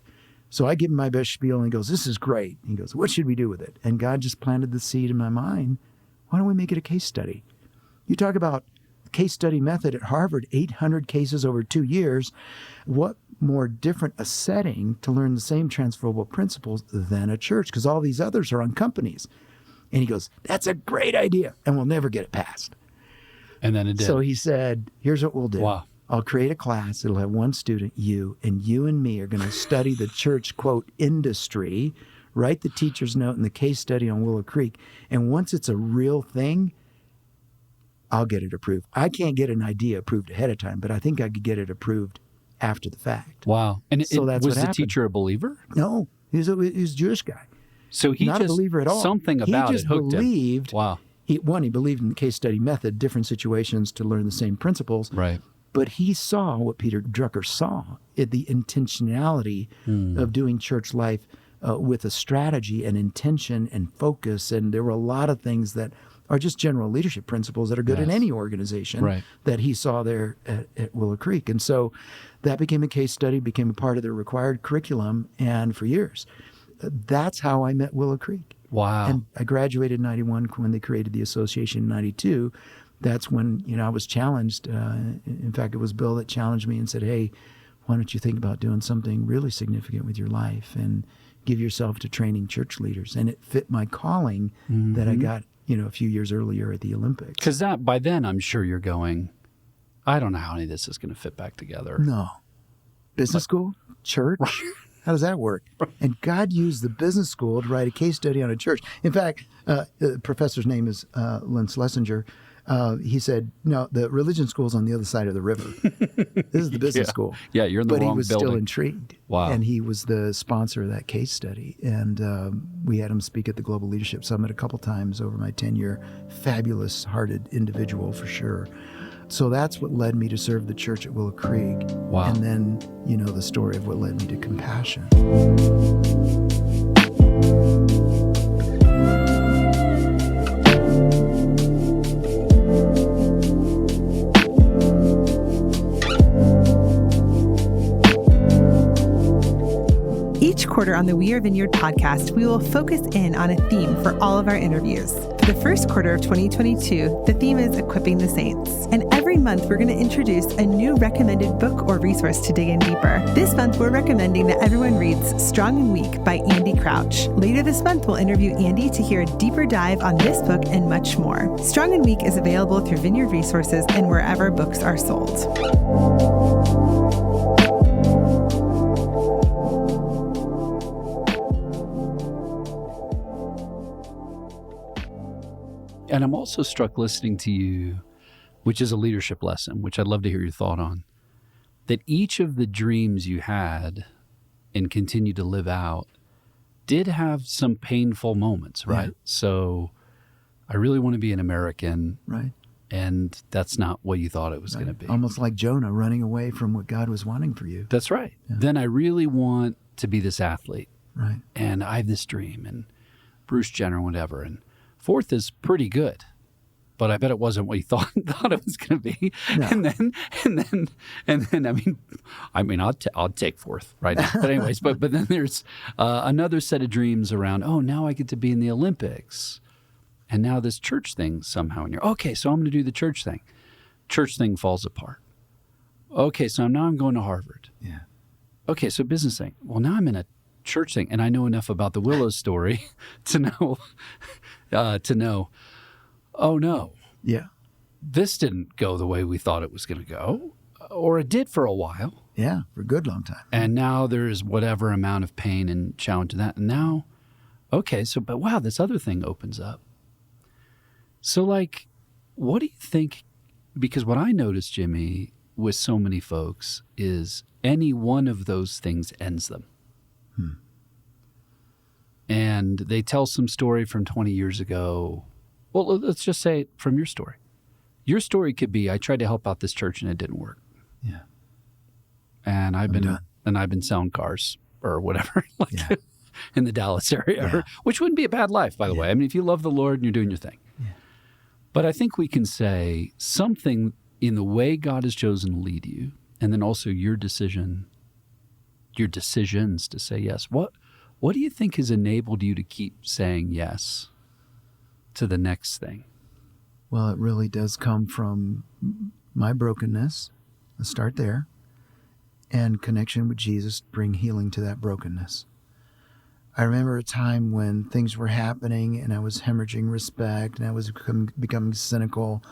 So I give him my best spiel, and he goes, this is great. He goes, what should we do with it? And God just planted the seed in my mind. Why don't we make it a case study? You talk about case study method at Harvard, 800 cases over 2 years. What more different a setting to learn the same transferable principles than a church? Because all these others are on companies. And he goes, that's a great idea, and we'll never get it passed. And then it did. So he said, here's what we'll do. Wow. I'll create a class. It'll have one student, you and me are going to study the church, quote, industry, write the teacher's note and the case study on Willow Creek. And once it's a real thing, I'll get it approved. I can't get an idea approved ahead of time, but I think I could get it approved after the fact. Wow. And that's was what the happened. teacher a believer? No, he's a Jewish guy. So he Not just, a believer at all. something about he just it hooked believed, him. Wow. He believed in the case study method, different situations to learn the same principles. Right. But he saw what Peter Drucker saw, the intentionality of doing church life with a strategy and intention and focus. And there were a lot of things that are just general leadership principles that are good in any organization that he saw there at Willow Creek. And so that became a case study, became a part of the required curriculum. And for years, that's how I met Willow Creek. Wow. And I graduated in 91 when they created the association in 92. That's when, I was challenged. In fact, it was Bill that challenged me and said, hey, why don't you think about doing something really significant with your life and give yourself to training church leaders? And it fit my calling that I got, a few years earlier at the Olympics. Because by then, I'm sure you're going, I don't know how any of this is going to fit back together. No. Business school? Church? How does that work? And God used the business school to write a case study on a church. In fact, the professor's name is Len Schlesinger. He said, no, the religion school's on the other side of the river. This is the business school. Yeah, you're in the wrong building. But he was still intrigued. Wow. And he was the sponsor of that case study. And we had him speak at the Global Leadership Summit a couple times over my tenure. Fabulous-hearted individual for sure. So that's what led me to serve the church at Willow Creek. Wow. And then, the story of what led me to Compassion. Each quarter on the We Are Vineyard podcast, we will focus in on a theme for all of our interviews. For the first quarter of 2022, the theme is Equipping the Saints. And every month, we're going to introduce a new recommended book or resource to dig in deeper. This month, we're recommending that everyone reads Strong and Weak by Andy Crouch. Later this month, we'll interview Andy to hear a deeper dive on this book and much more. Strong and Weak is available through Vineyard Resources and wherever books are sold. And I'm also struck listening to you, which is a leadership lesson, which I'd love to hear your thought on, that each of the dreams you had and continue to live out did have some painful moments, right? Yeah. So I really want to be an American. Right. And that's not what you thought it was going to be. Almost like Jonah running away from what God was wanting for you. That's right. Yeah. Then I really want to be this athlete. Right. And I have this dream and Bruce Jenner, whatever. And fourth is pretty good, but I bet it wasn't what you thought it was going to be. No. And then, I mean, I'll take fourth right now. But anyways, but then there's another set of dreams around. Oh, now I get to be in the Olympics, and now this church thing somehow in here. Okay, so I'm going to do the church thing. Church thing falls apart. Okay, so now I'm going to Harvard. Yeah. Okay, so business thing. Well, now I'm in a church thing, and I know enough about the Willow story to know. Oh no. Yeah. This didn't go the way we thought it was going to go, or it did for a while. Yeah, for a good long time. And now there's whatever amount of pain and challenge in that. And now, okay, but wow, this other thing opens up. So what do you think? Because what I noticed, Jimmy, with so many folks is any one of those things ends them. And they tell some story from 20 years ago. Well, let's just say it from your story. Your story could be, I tried to help out this church and it didn't work. Yeah. And I've been selling cars or whatever, in the Dallas area, which wouldn't be a bad life, by the way. I mean, if you love the Lord and you're doing your thing. Yeah. But I think we can say something in the way God has chosen to lead you, and then also your decisions to say yes. What do you think has enabled you to keep saying yes to the next thing? Well, it really does come from my brokenness. Let's start there. And connection with Jesus bring healing to that brokenness. I remember a time when things were happening and I was hemorrhaging respect and I was becoming cynical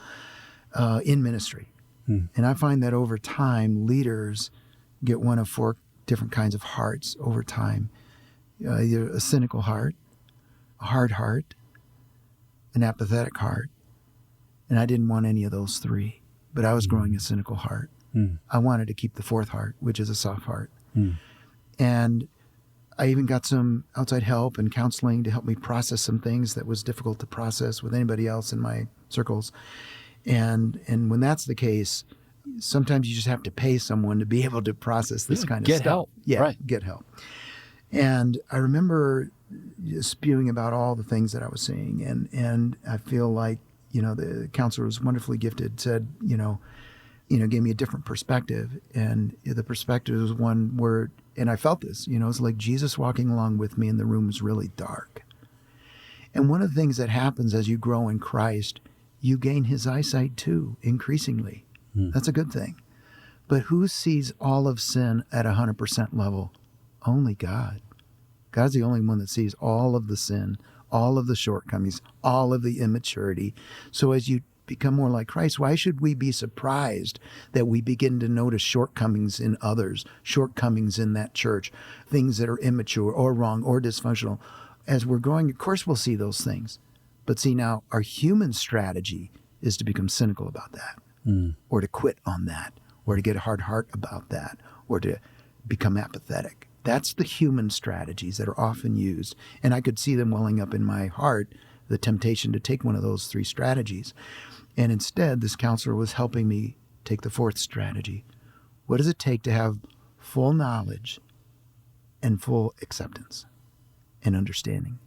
in ministry. And I find that over time, leaders get one of 4 different kinds of hearts over time. Either a cynical heart, a hard heart, an apathetic heart. And I didn't want any of those 3, but I was growing a cynical heart. I wanted to keep the 4th heart, which is a soft heart. And I even got some outside help and counseling to help me process some things that was difficult to process with anybody else in my circles. And when that's the case, sometimes you just have to pay someone to be able to process this kind of stuff. Get help. Yeah, right. Get help. And I remember spewing about all the things that I was seeing. And I feel like, the counselor was wonderfully gifted, said, gave me a different perspective. And the perspective was one where, and I felt this, it's like Jesus walking along with me and the room was really dark. And one of the things that happens as you grow in Christ, you gain his eyesight too, increasingly. That's a good thing. But who sees all of sin at 100% level? Only God. God's the only one that sees all of the sin, all of the shortcomings, all of the immaturity. So as you become more like Christ, why should we be surprised that we begin to notice shortcomings in others, shortcomings in that church, things that are immature or wrong or dysfunctional? As we're growing, of course we'll see those things. But see, now our human strategy is to become cynical about that, or to quit on that, or to get a hard heart about that, or to become apathetic. That's the human strategies that are often used. And I could see them welling up in my heart, the temptation to take one of those 3 strategies. And instead, this counselor was helping me take the 4th strategy. What does it take to have full knowledge and full acceptance and understanding?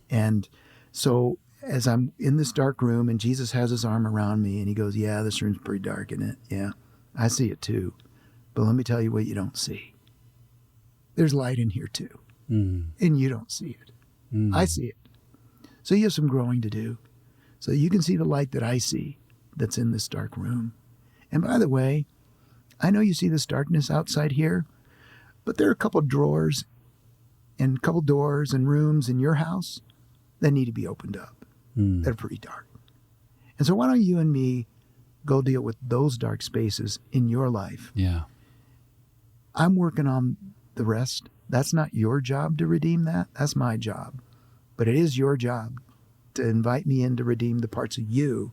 And so as I'm in this dark room and Jesus has his arm around me and he goes, yeah, this room's pretty dark, isn't it? Yeah, I see it too. But let me tell you what you don't see. There's light in here too. And you don't see it. I see it. So you have some growing to do. So you can see the light that I see that's in this dark room. And by the way, I know you see this darkness outside here, but there are a couple drawers and a couple doors and rooms in your house that need to be opened up. They're pretty dark. And so why don't you and me go deal with those dark spaces in your life? Yeah. I'm working on the rest. That's not your job to redeem that. That's my job. But it is your job to invite me in to redeem the parts of you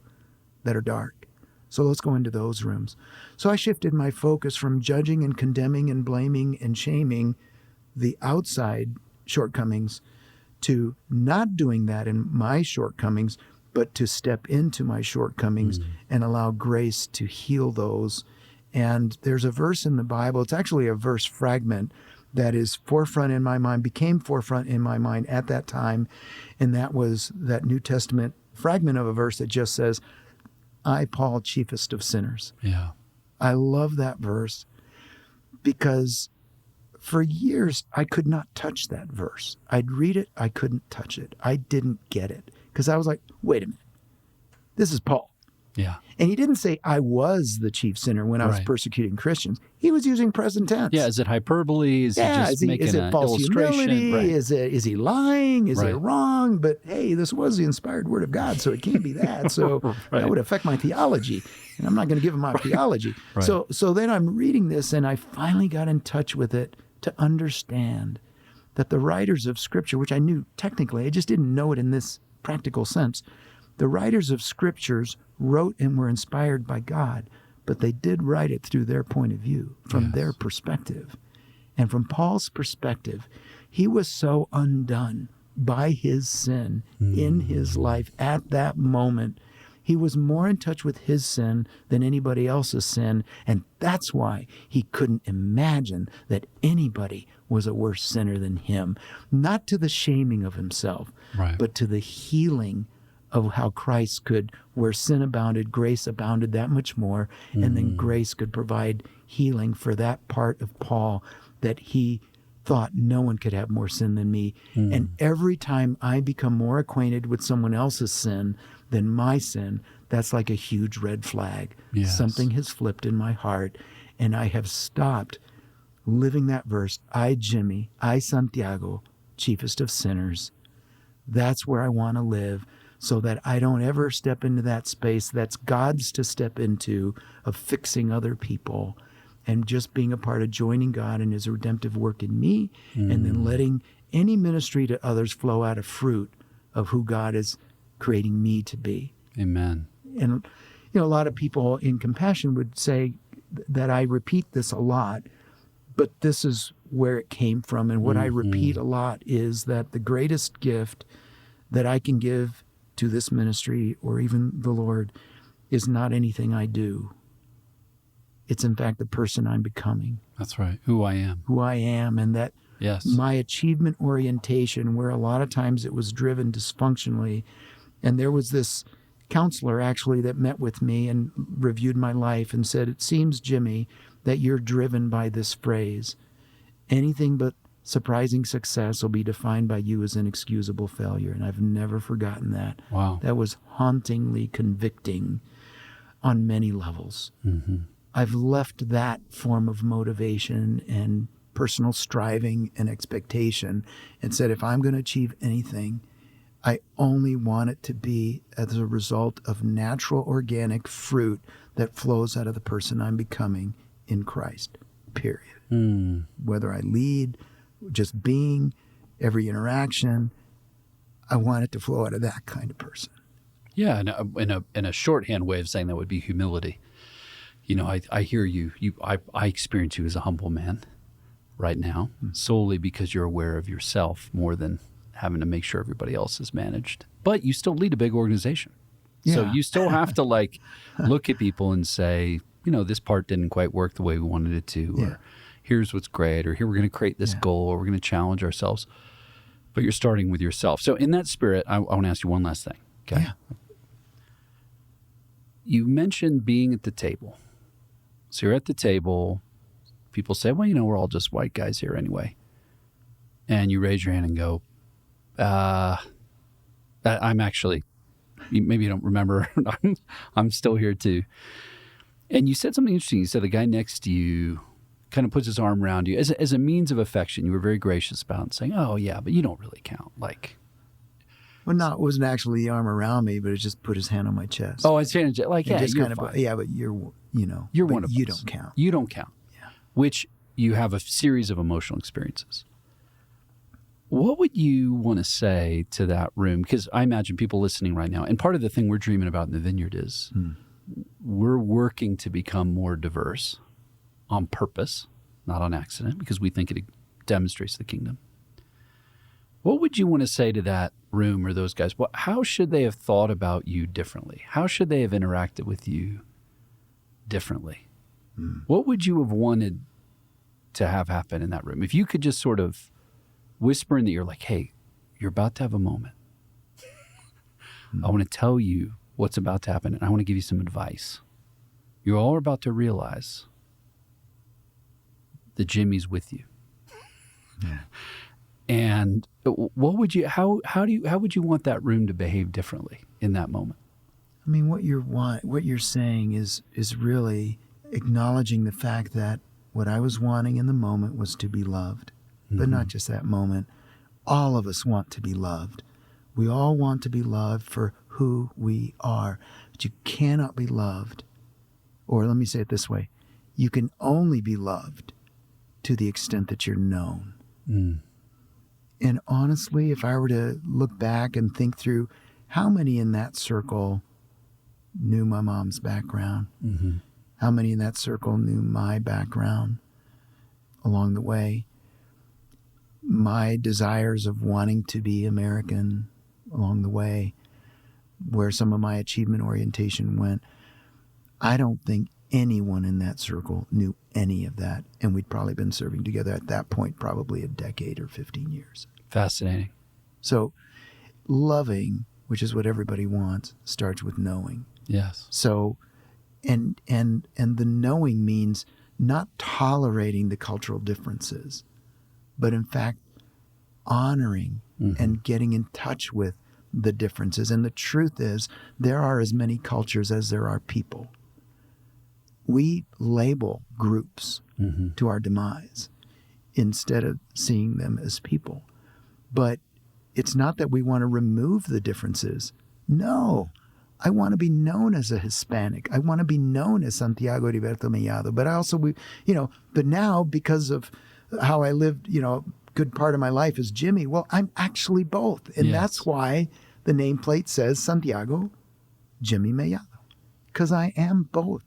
that are dark. So let's go into those rooms. So I shifted my focus from judging and condemning and blaming and shaming the outside shortcomings to not doing that in my shortcomings, but to step into my shortcomings and allow grace to heal those. And there's a verse in the Bible, it's actually a verse fragment that is forefront in my mind, became forefront in my mind at that time. And that was that New Testament fragment of a verse that just says, I, Paul, chiefest of sinners. Yeah. I love that verse because for years I could not touch that verse. I'd read it, I couldn't touch it. I didn't get it because I was like, wait a minute, this is Paul. Yeah. And he didn't say I was the chief sinner when I was persecuting Christians. He was using present tense. Yeah. Is it hyperbole? Is he just making is it an false illustration? humility? Right. Is he lying? Is it wrong? But hey, this was the inspired word of God, so it can't be that. So that would affect my theology. And I'm not going to give him my theology. Right. So then I'm reading this and I finally got in touch with it to understand that the writers of Scripture, which I knew technically, I just didn't know it in this practical sense. The writers of Scriptures wrote and were inspired by God, but they did write it through their point of view, from their perspective. And from Paul's perspective, he was so undone by his sin in his life at that moment. He was more in touch with his sin than anybody else's sin, and that's why he couldn't imagine that anybody was a worse sinner than him. Not to the shaming of himself, but to the healing of how Christ could, where sin abounded, grace abounded that much more, and then grace could provide healing for that part of Paul that he thought no one could have more sin than me. And every time I become more acquainted with someone else's sin than my sin, that's like a huge red flag. Something has flipped in my heart, and I have stopped living that verse, I, Jimmy, I, Santiago, chiefest of sinners. That's where I want to live, so that I don't ever step into that space that's God's to step into of fixing other people, and just being a part of joining God in his redemptive work in me, and then letting any ministry to others flow out of fruit of who God is creating me to be. Amen. And, a lot of people in compassion would say that I repeat this a lot, but this is where it came from. And what I repeat a lot is that the greatest gift that I can give to this ministry, or even the Lord, is not anything I do. It's in fact the person I'm becoming. That's right. Who I am. And that my achievement orientation, where a lot of times it was driven dysfunctionally. And there was this counselor actually that met with me and reviewed my life and said, it seems, Jimmy, that you're driven by this phrase. Anything but surprising success will be defined by you as inexcusable failure. And I've never forgotten that. Wow. That was hauntingly convicting on many levels. I've left that form of motivation and personal striving and expectation and said, if I'm going to achieve anything, I only want it to be as a result of natural organic fruit that flows out of the person I'm becoming in Christ, period. Whether I lead, just being, every interaction, I want it to flow out of that kind of person. Yeah, and in a shorthand way of saying that would be humility. I hear you. I experience you as a humble man right now, solely because you're aware of yourself more than having to make sure everybody else is managed. But you still lead a big organization. So you still have to look at people and say, this part didn't quite work the way we wanted it to, or here's what's great, or here we're going to create this goal, or we're going to challenge ourselves. But you're starting with yourself. So in that spirit, I want to ask you one last thing. Okay. Yeah. You mentioned being at the table. So you're at the table. People say, well, we're all just white guys here anyway. And you raise your hand and go, I'm actually, maybe you don't remember, I'm still here too. And you said something interesting. You said the guy next to you kind of puts his arm around you as a means of affection. You were very gracious about it, saying, oh yeah, but you don't really count. Well, no, it wasn't actually the arm around me, but it just put his hand on my chest. Oh, it's hand, you're kind fine. But you're one of us. You don't count. You don't count. Yeah. Which you have a series of emotional experiences. What would you want to say to that room? Because I imagine people listening right now, and part of the thing we're dreaming about in the Vineyard is we're working to become more diverse on purpose, not on accident, because we think it demonstrates the kingdom. What would you want to say to that room or those guys? How should they have thought about you differently? How should they have interacted with you differently? What would you have wanted to have happen in that room? If you could just sort of whisper in the ear, like, hey, you're about to have a moment. I want to tell you what's about to happen, and I want to give you some advice. You're all about to realize that Jimmy's with you. Yeah. And what would you? How would you want that room to behave differently in that moment? I mean, what you're saying is really acknowledging the fact that what I was wanting in the moment was to be loved, but not just that moment. All of us want to be loved. We all want to be loved for who we are, but you cannot be loved, or let me say it this way: you can only be loved to the extent that you're known. And honestly, if I were to look back and think through how many in that circle knew my mom's background, How many in that circle knew my background along the way? My desires of wanting to be American along the way, where some of my achievement orientation went. I don't think anyone in that circle knew any of that. And we'd probably been serving together at that point, probably a decade or 15 years. Fascinating. So loving, which is what everybody wants, starts with knowing. Yes. So, and the knowing means not tolerating the cultural differences, but in fact, honoring and getting in touch with the differences. And the truth is, there are as many cultures as there are people. We label groups to our demise instead of seeing them as people. But it's not that we want to remove the differences. No, I want to be known as a Hispanic. I want to be known as Santiago Mellado. But I also, but now because of how I lived, good part of my life as Jimmy, well, I'm actually both. And that's why the nameplate says Santiago Jimmy Mellado. Because I am both.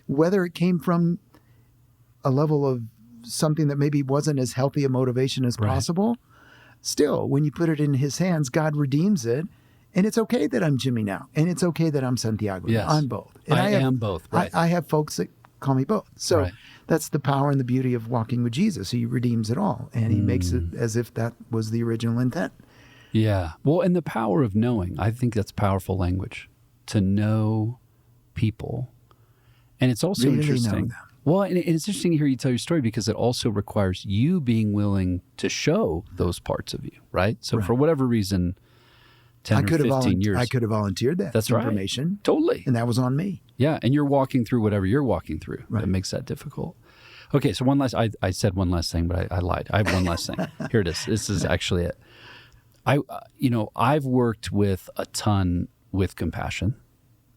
Whether it came from a level of something that maybe wasn't as healthy a motivation as possible, still, when you put it in his hands, God redeems it. And it's okay that I'm Jimmy now. And it's okay that I'm Santiago. Yes. I'm both. And I am both. Right. I have folks that call me both. So that's the power and the beauty of walking with Jesus. He redeems it all. And he makes it as if that was the original intent. Yeah. Well, and the power of knowing, I think that's powerful language. To know people. And it's also really interesting. Know them. Well, and it's interesting to hear you tell your story because it also requires you being willing to show those parts of you, right? So for whatever reason, 10 or 15 years. I could have volunteered that information. Right. Totally. And that was on me. Yeah. And you're walking through whatever you're walking through. Right. That makes that difficult. Okay. So I said one last thing, but I lied. I have one last thing. Here it is. This is actually it. I've worked with a ton with compassion.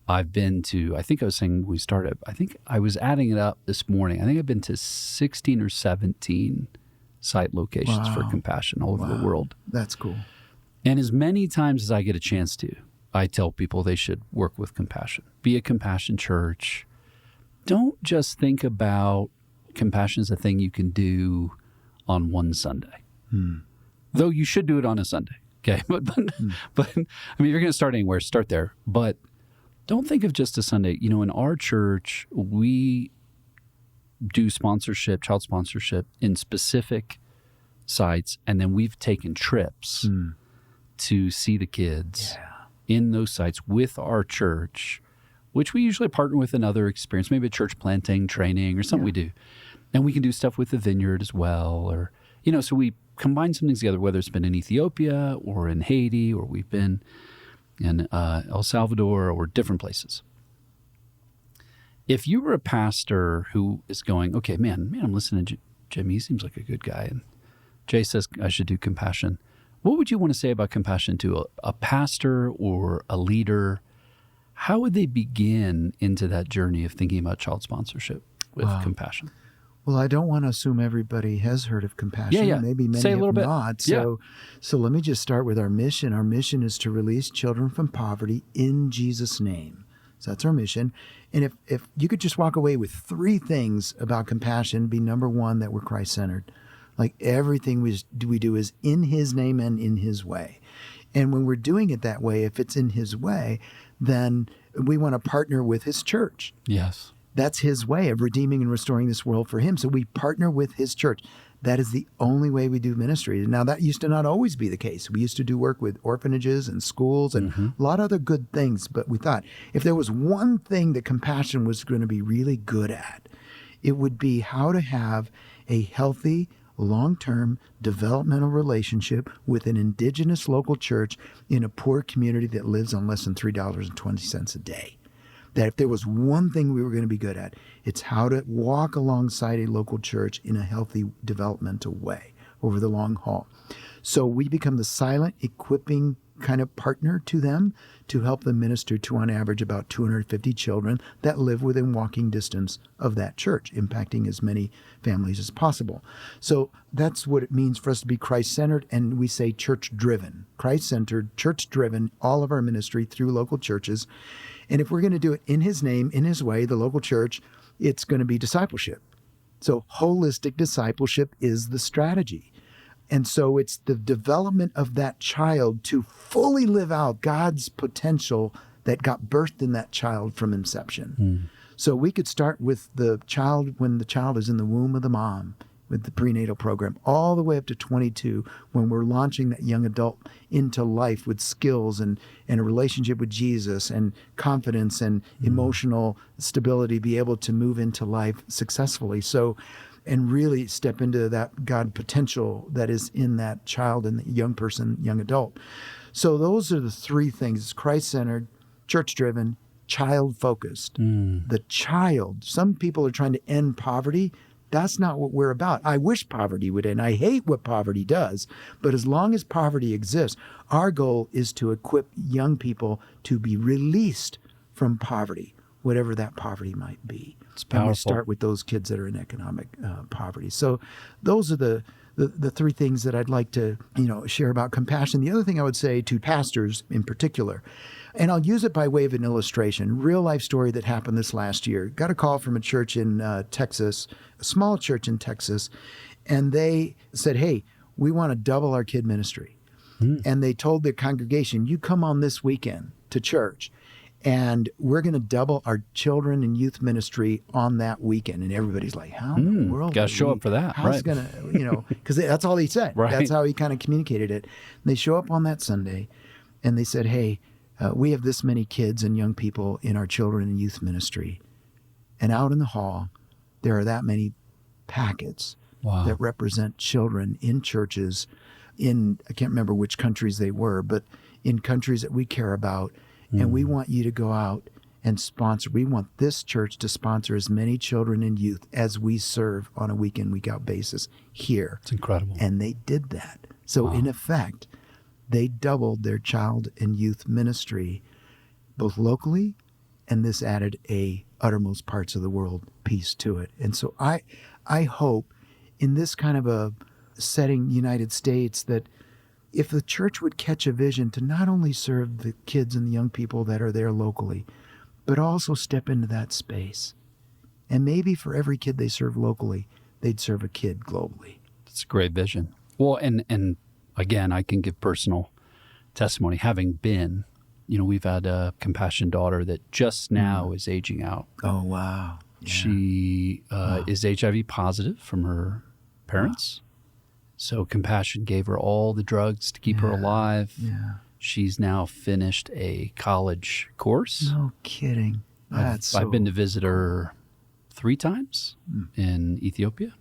I've been to, I think I was saying we started, I think I was adding it up this morning. I think I've been to 16 or 17 site locations for compassion all over the world. That's cool. And as many times as I get a chance to, I tell people they should work with compassion. Be a compassion church. Don't just think about compassion as a thing you can do on one Sunday. Though you should do it on a Sunday. Okay. But I mean, you're going to start anywhere, start there. But don't think of just a Sunday. In our church, we do sponsorship, child sponsorship in specific sites. And then we've taken trips to see the kids in those sites with our church, which we usually partner with another experience, maybe a church planting training or something we do. And we can do stuff with the Vineyard as well. Or, so we combine some things together, whether it's been in Ethiopia or in Haiti, or we've been in El Salvador or different places. If you were a pastor who is going, okay, man, I'm listening to Jimmy. He seems like a good guy. And Jay says I should do compassion. What would you want to say about compassion to a pastor or a leader? How would they begin into that journey of thinking about child sponsorship with compassion? Well, I don't want to assume everybody has heard of compassion. Yeah. Maybe many Say a little have bit. not. So let me just start with our mission. Our mission is to release children from poverty in Jesus' name. So that's our mission. And if you could just walk away with 3 things about compassion, be number 1, that we're Christ-centered. Like everything we do is in his name and in his way. And when we're doing it that way, if it's in his way, then we want to partner with his church. Yes. That's his way of redeeming and restoring this world for him. So we partner with his church. That is the only way we do ministry. Now, that used to not always be the case. We used to do work with orphanages and schools and a lot of other good things. But we thought if there was one thing that compassion was going to be really good at, it would be how to have a healthy, long-term developmental relationship with an indigenous local church in a poor community that lives on less than $3.20 a day. That if there was one thing we were going to be good at, it's how to walk alongside a local church in a healthy developmental way over the long haul. So we become the silent, equipping kind of partner to them to help them minister to, on average, about 250 children that live within walking distance of that church, impacting as many families as possible. So that's what it means for us to be Christ-centered, and we say church-driven. Christ-centered, church-driven, all of our ministry through local churches. And if we're going to do it in his name, in his way, the local church, it's going to be discipleship. So holistic discipleship is the strategy. And so it's the development of that child to fully live out God's potential that got birthed in that child from inception. So we could start with the child when the child is in the womb of the mom with the prenatal program, all the way up to 22 when we're launching that young adult into life with skills and a relationship with Jesus and confidence and emotional stability, be able to move into life successfully. So, and really step into that God potential that is in that child and the young person, young adult. So those are the three things: it's Christ-centered, church-driven, child-focused. The child, some people are trying to end poverty. That's not what we're about. I wish poverty would end. I hate what poverty does. But as long as poverty exists, our goal is to equip young people to be released from poverty, whatever that poverty might be. It's powerful. And we start with those kids that are in economic poverty. So those are the three things that I'd like to, share about compassion. The other thing I would say to pastors in particular, and I'll use it by way of an illustration, real life story that happened this last year. Got a call from a church in Texas, a small church in Texas, and they said, hey, we want to double our kid ministry. And they told their congregation, you come on this weekend to church, and we're going to double our children and youth ministry on that weekend. And everybody's like, how in the world? Got to show up for that. How's going to, because that's all he said. Right. That's how he kind of communicated it. And they show up on that Sunday, and they said, hey, we have this many kids and young people in our children and youth ministry. And out in the hall, there are that many packets that represent children in churches in, I can't remember which countries they were, but in countries that we care about. And we want you to go out and sponsor. We want this church to sponsor as many children and youth as we serve on a week in, week out basis here. It's incredible. And they did that. So in effect, they doubled their child and youth ministry, both locally, and this added a uttermost parts of the world piece to it. And so I hope in this kind of a setting, United States, that if the church would catch a vision to not only serve the kids and the young people that are there locally, but also step into that space. And maybe for every kid they serve locally, they'd serve a kid globally. It's a great vision. Well, and again, I can give personal testimony. Having been, we've had a compassion daughter that just now is aging out. Oh, wow. Yeah. She is HIV positive from her parents. Wow. So compassion gave her all the drugs to keep her alive. Yeah. She's now finished a college course. No kidding. I've been to visit her 3 times in Ethiopia.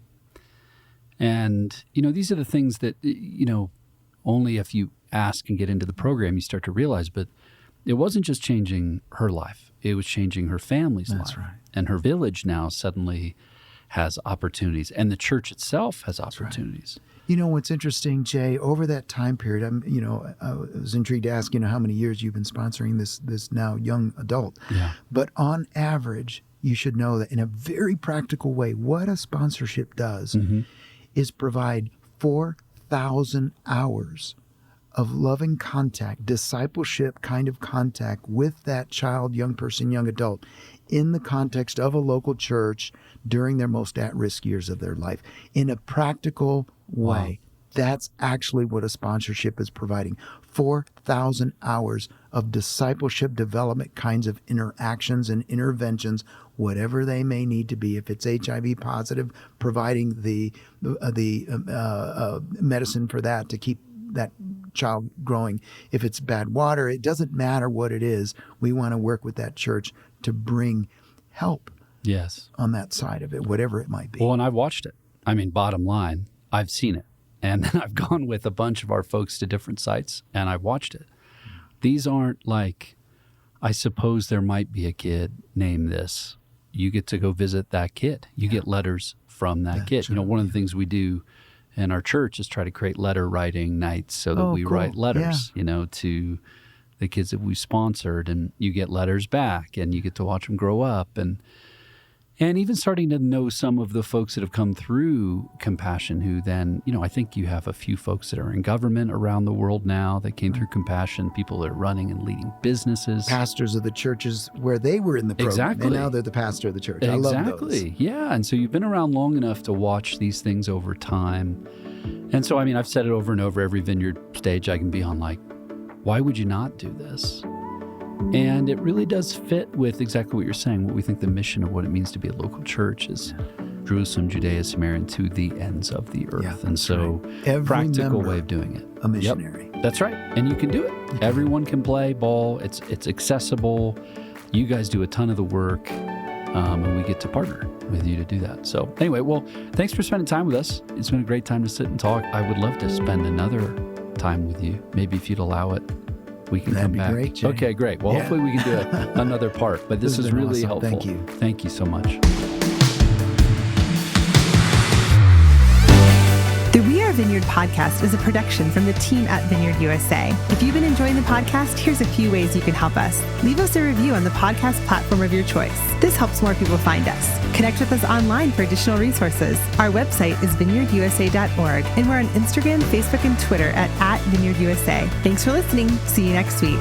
And, these are the things that, only if you ask and get into the program, you start to realize. But it wasn't just changing her life. It was changing her family's life. That's right. And her village now suddenly has opportunities. And the church itself has opportunities. Right. What's interesting, Jay, over that time period, I was intrigued to ask, how many years you've been sponsoring this now young adult. Yeah. But on average, you should know that in a very practical way, what a sponsorship does is provide 4,000 hours of loving contact, discipleship kind of contact with that child, young person, young adult in the context of a local church during their most at-risk years of their life in a practical way. Wow. That's actually what a sponsorship is providing. 4,000 hours of discipleship development kinds of interactions and interventions, whatever they may need to be. If it's HIV positive, providing the medicine for that to keep that child growing. If it's bad water, it doesn't matter what it is. We want to work with that church to bring help on that side of it, whatever it might be. Well, and I've watched it. I mean, bottom line, I've seen it. And then I've gone with a bunch of our folks to different sites, and I've watched it. These aren't like, I suppose there might be a kid named this. You get to go visit that kid. You get letters from that kid. Sure. One of the things we do in our church is try to create letter writing nights so that we write letters, to the kids that we sponsored, and you get letters back, and you get to watch them grow up. And And even starting to know some of the folks that have come through Compassion who then, I think you have a few folks that are in government around the world now that came through Compassion, people that are running and leading businesses. Pastors of the churches where they were in the program. Exactly. And now they're the pastor of the church. Exactly. I love those. Yeah. And so you've been around long enough to watch these things over time. And so, I've said it over and over, every Vineyard stage I can be on, like, why would you not do this? And it really does fit with exactly what you're saying, what we think the mission of what it means to be a local church is Jerusalem, Judea, Samaria, and to the ends of the earth. Yeah, and so every practical way of doing it. A missionary. Yep, that's right. And you can do it. Everyone can play ball. It's accessible. You guys do a ton of the work, and we get to partner with you to do that. So anyway, well, thanks for spending time with us. It's been a great time to sit and talk. I would love to spend another time with you. Maybe if you'd allow it, we can come back. Great, Jay. Okay, great. Well, hopefully we can do another part. But this is really awesome. helpful. Thank you. Thank you so much. The We Are Vineyard podcast is a production from the team at Vineyard USA. If you've been enjoying the podcast, here's a few ways you can help us. Leave us a review on the podcast platform of your choice. This helps more people find us. Connect with us online for additional resources. Our website is vineyardusa.org, and we're on Instagram, Facebook, and Twitter at VineyardUSA. Thanks for listening. See you next week.